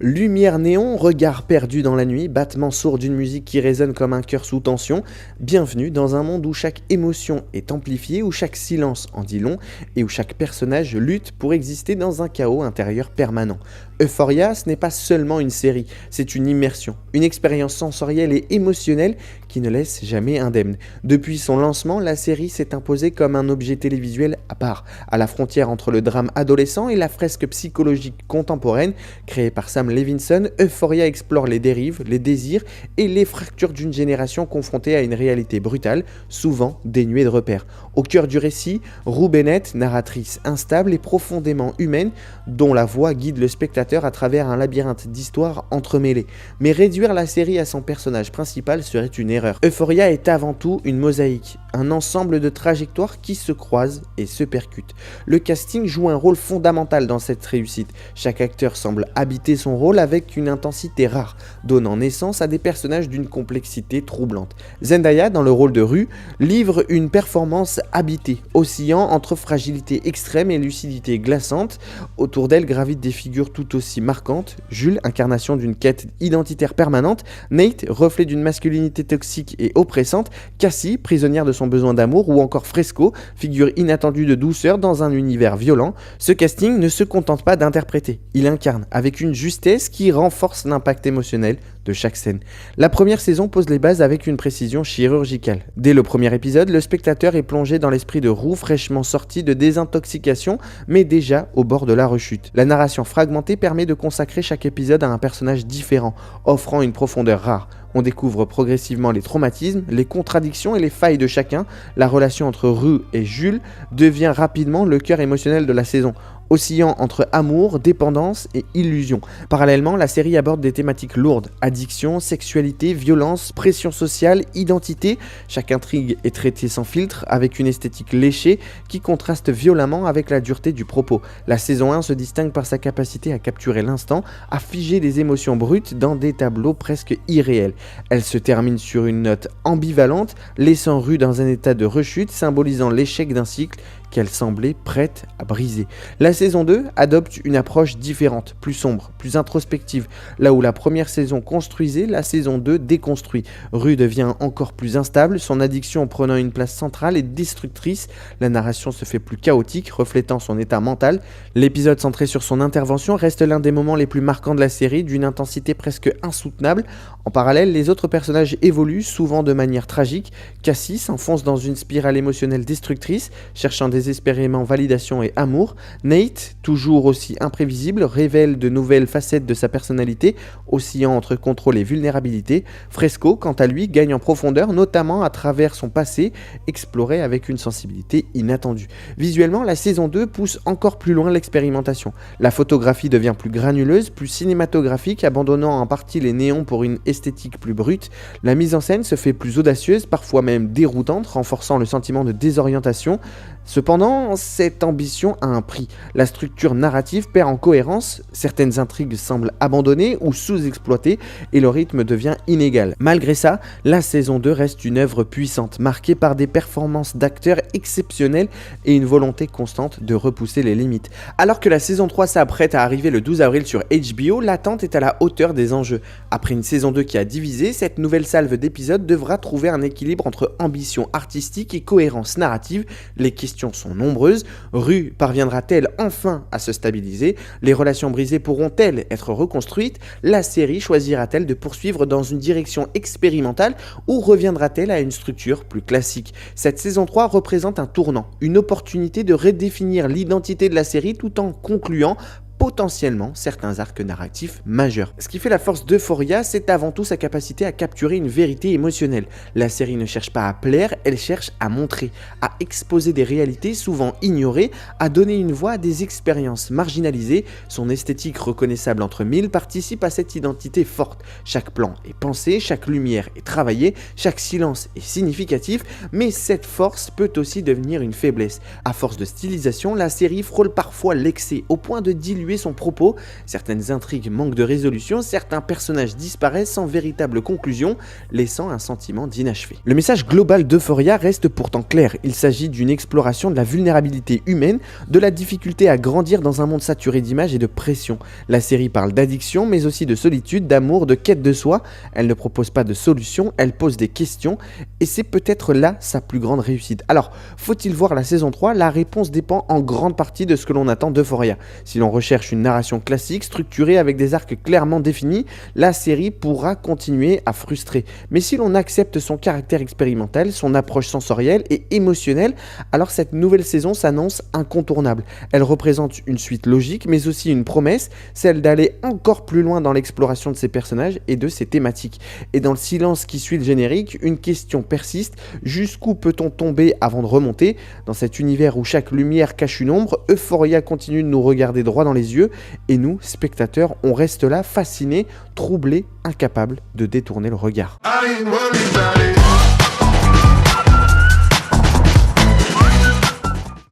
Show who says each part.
Speaker 1: Lumière néon, regard perdu dans la nuit, battement sourd d'une musique qui résonne comme un cœur sous tension. Bienvenue dans un monde où chaque émotion est amplifiée, où chaque silence en dit long et où chaque personnage lutte pour exister dans un chaos intérieur permanent. Euphoria, ce n'est pas seulement une série, c'est une immersion, une expérience sensorielle et émotionnelle qui ne laisse jamais indemne. Depuis son lancement, la série s'est imposée comme un objet télévisuel à part, à la frontière entre le drame adolescent et la fresque psychologique contemporaine créée par Sam Levinson. Euphoria explore les dérives, les désirs et les fractures d'une génération confrontée à une réalité brutale, souvent dénuée de repères. Au cœur du récit, Rue Bennett, narratrice instable et profondément humaine, dont la voix guide le spectateur à travers un labyrinthe d'histoires entremêlées. Mais réduire la série à son personnage principal serait une erreur. Euphoria est avant tout une mosaïque, un ensemble de trajectoires qui se croisent et se percutent. Le casting joue un rôle fondamental dans cette réussite. Chaque acteur semble habiter son rôle avec une intensité rare, donnant naissance à des personnages d'une complexité troublante. Zendaya, dans le rôle de Rue, livre une performance habitée, oscillant entre fragilité extrême et lucidité glaçante. Autour d'elle gravitent des figures tout aussi marquantes. Jules, incarnation d'une quête identitaire permanente. Nate, reflet d'une masculinité toxique et oppressante. Cassie, prisonnière de son besoin d'amour. Ou encore Fresco, figure inattendue de douceur dans un univers violent. Ce casting ne se contente pas d'interpréter, il incarne avec une justesse qui renforce l'impact émotionnel de chaque scène. La première saison pose les bases avec une précision chirurgicale. Dès le premier épisode, le spectateur est plongé dans l'esprit de Rue, fraîchement sorti de désintoxication, mais déjà au bord de la rechute. La narration fragmentée permet de consacrer chaque épisode à un personnage différent, offrant une profondeur rare. On découvre progressivement les traumatismes, les contradictions et les failles de chacun. La relation entre Rue et Jules devient rapidement le cœur émotionnel de la saison, oscillant entre amour, dépendance et illusion. Parallèlement, la série aborde des thématiques lourdes: addiction, sexualité, violence, pression sociale, identité. Chaque intrigue est traitée sans filtre, avec une esthétique léchée qui contraste violemment avec la dureté du propos. La saison 1 se distingue par sa capacité à capturer l'instant, à figer des émotions brutes dans des tableaux presque irréels. Elle se termine sur une note ambivalente, laissant Rue dans un état de rechute, symbolisant l'échec d'un cycle qu'elle semblait prête à briser. La saison 2 adopte une approche différente, plus sombre, plus introspective. Là où la première saison construisait, la saison 2 déconstruit. Rue devient encore plus instable, son addiction prenant une place centrale et destructrice. La narration se fait plus chaotique, reflétant son état mental. L'épisode centré sur son intervention reste l'un des moments les plus marquants de la série, d'une intensité presque insoutenable. En parallèle, les autres personnages évoluent, souvent de manière tragique. Cassie s'enfonce dans une spirale émotionnelle destructrice, cherchant désespérément validation et amour. Nate, toujours aussi imprévisible, révèle de nouvelles facettes de sa personnalité, oscillant entre contrôle et vulnérabilité. Fresco, quant à lui, gagne en profondeur, notamment à travers son passé, exploré avec une sensibilité inattendue. Visuellement, la saison 2 pousse encore plus loin l'expérimentation. La photographie devient plus granuleuse, plus cinématographique, abandonnant en partie les néons pour une esthétique plus brute. La mise en scène se fait plus audacieuse, parfois même déroutante, renforçant le sentiment de désorientation. Cependant, cette ambition a un prix. La structure narrative perd en cohérence, certaines intrigues semblent abandonnées ou sous-exploitées et le rythme devient inégal. Malgré ça, la saison 2 reste une œuvre puissante, marquée par des performances d'acteurs exceptionnelles et une volonté constante de repousser les limites. Alors que la saison 3 s'apprête à arriver le 12 avril sur HBO, l'attente est à la hauteur des enjeux. Après une saison 2 qui a divisé, cette nouvelle salve d'épisodes devra trouver un équilibre entre ambition artistique et cohérence narrative. Les questions sont nombreuses. Rue parviendra-t-elle enfin à se stabiliser? Les relations brisées pourront-elles être reconstruites? La série choisira-t-elle de poursuivre dans une direction expérimentale ou reviendra-t-elle à une structure plus classique? Cette saison 3 représente un tournant, une opportunité de redéfinir l'identité de la série tout en concluant potentiellement certains arcs narratifs majeurs. Ce qui fait la force d'Euphoria, c'est avant tout sa capacité à capturer une vérité émotionnelle. La série ne cherche pas à plaire, elle cherche à montrer, à exposer des réalités souvent ignorées, à donner une voix à des expériences marginalisées. Son esthétique reconnaissable entre mille participe à cette identité forte. Chaque plan est pensé, chaque lumière est travaillée, chaque silence est significatif, mais cette force peut aussi devenir une faiblesse. À force de stylisation, la série frôle parfois l'excès, au point de diluer diluer son propos, certaines intrigues manquent de résolution, certains personnages disparaissent sans véritable conclusion, laissant un sentiment d'inachevé. Le message global d'Euphoria reste pourtant clair, il s'agit d'une exploration de la vulnérabilité humaine, de la difficulté à grandir dans un monde saturé d'images et de pression. La série parle d'addiction, mais aussi de solitude, d'amour, de quête de soi. Elle ne propose pas de solution, elle pose des questions, et c'est peut-être là sa plus grande réussite. Alors, faut-il voir la saison 3 ? La réponse dépend en grande partie de ce que l'on attend d'Euphoria. Si l'on recherche une narration classique, structurée avec des arcs clairement définis, la série pourra continuer à frustrer. Mais si l'on accepte son caractère expérimental, son approche sensorielle et émotionnelle, alors cette nouvelle saison s'annonce incontournable. Elle représente une suite logique, mais aussi une promesse, celle d'aller encore plus loin dans l'exploration de ses personnages et de ses thématiques. Et dans le silence qui suit le générique, une question persiste, jusqu'où peut-on tomber avant de remonter ? Dans cet univers où chaque lumière cache une ombre, Euphoria continue de nous regarder droit dans les yeux, et nous, spectateurs, on reste là fascinés, troublés, incapables de détourner le regard.